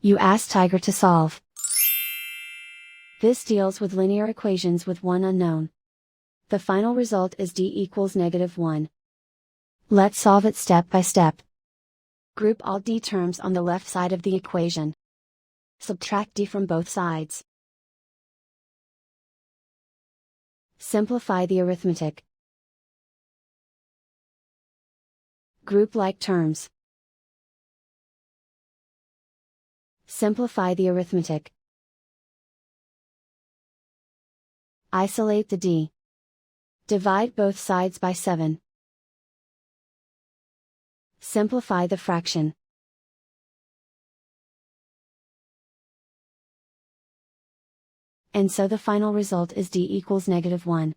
You ask Tiger to solve. This deals with linear equations with one unknown. The final result is d equals -1. Let's solve it step by step. Group all d terms on the left side of the equation. Subtract d from both sides. Simplify the arithmetic. Group like terms. Simplify the arithmetic. Isolate the d. Divide both sides by 7. Simplify the fraction. And so the final result is d equals -1.